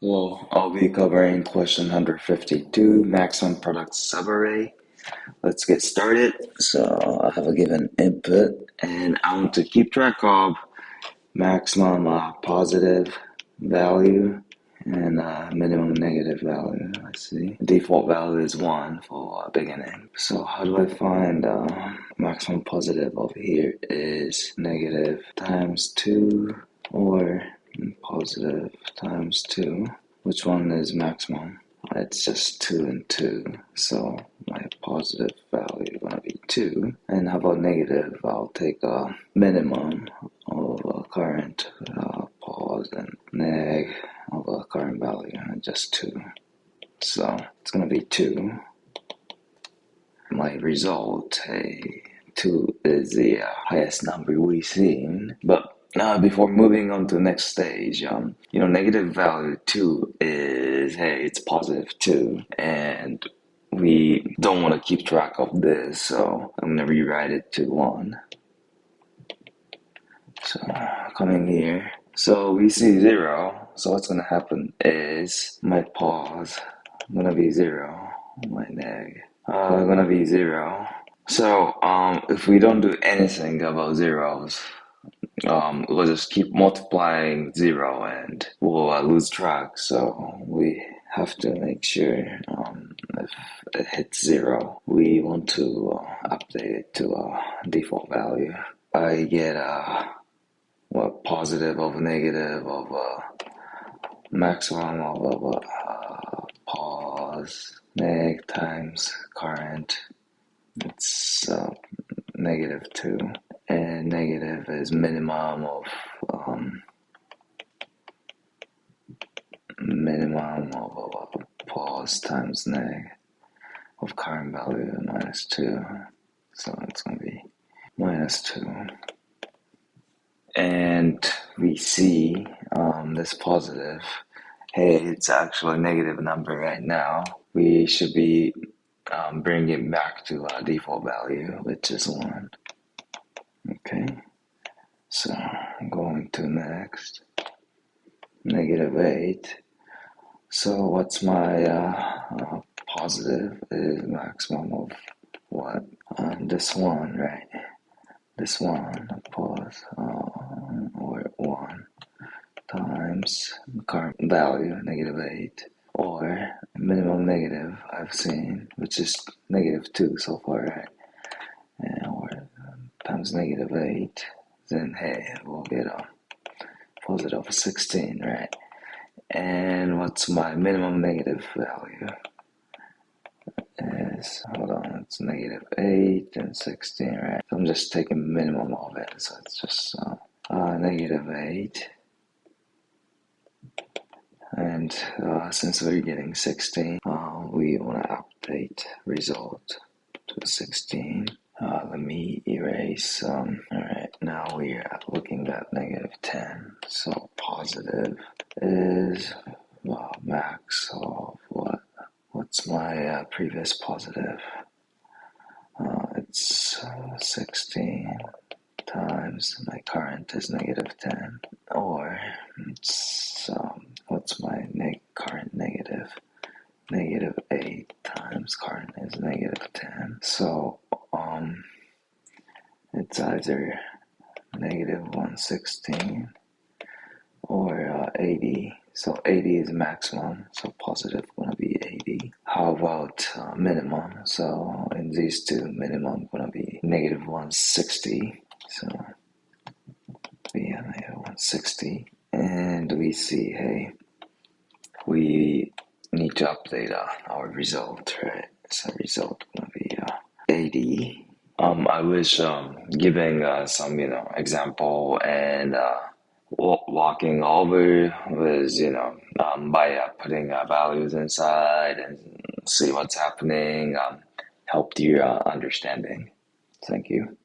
Well, I'll be covering question 152, maximum product subarray. Let's get started. So I have a given input and I want to keep track of maximum positive value and minimum negative value. Let's see. Default value is 1 for beginning. So how do I find maximum positive over here is negative times 2 or positive times 2. Which one is maximum? It's just 2 and 2. So my positive value is going to be 2. And how about negative? I'll take a minimum of a current pause and neg of a current value, and just 2. So it's going to be 2. My result, hey, 2 is the highest number we've seen. But before moving on to the next stage, negative value 2 is, hey, it's positive 2. And we don't want to keep track of this, so I'm going to rewrite it to 1. So coming here, so we see 0. So what's going to happen is my pause going to be 0, my neg going to be 0. So if we don't do anything about zeros, we'll just keep multiplying 0 and we'll lose track. So we have to make sure if it hits 0, we want to update it to a default value. I get positive of negative of maximum of pause neg times current. It's negative 2, and negative is minimum of pause times neg of current value minus 2. So it's going to be minus 2. And we see this positive, hey, it's actually a negative number right now. We should be bringing it back to our default value, which is 1. Okay, so I'm going to next, negative 8. So what's my positive is maximum of what? This one, right? This one, pause, or 1 times current value, negative 8, or minimum negative I've seen, which is negative 2 so far, right? And or times negative 8, then hey, we'll get a positive 16, right? And what's my minimum negative value? Is, hold on, it's negative 8 and 16, right? So I'm just taking minimum of it, so it's just negative 8. And since we're getting 16, we want to update result to 16. Let me erase. Alright, now we are looking at negative 10. So positive is max of what? What's my previous positive? It's 16 times my current is negative 10. Or it's what's my current negative? Negative 8 times current is negative 10. So it's either negative 116 or 80. So 80 is maximum, so positive gonna be 80. How about minimum? So in these two, minimum gonna be negative 160. So yeah, negative 160. And we see, hey, we need to update our result, right? So result gonna be 80. I wish giving some example and walking over was by putting values inside and see what's happening helped your understanding. Thank you.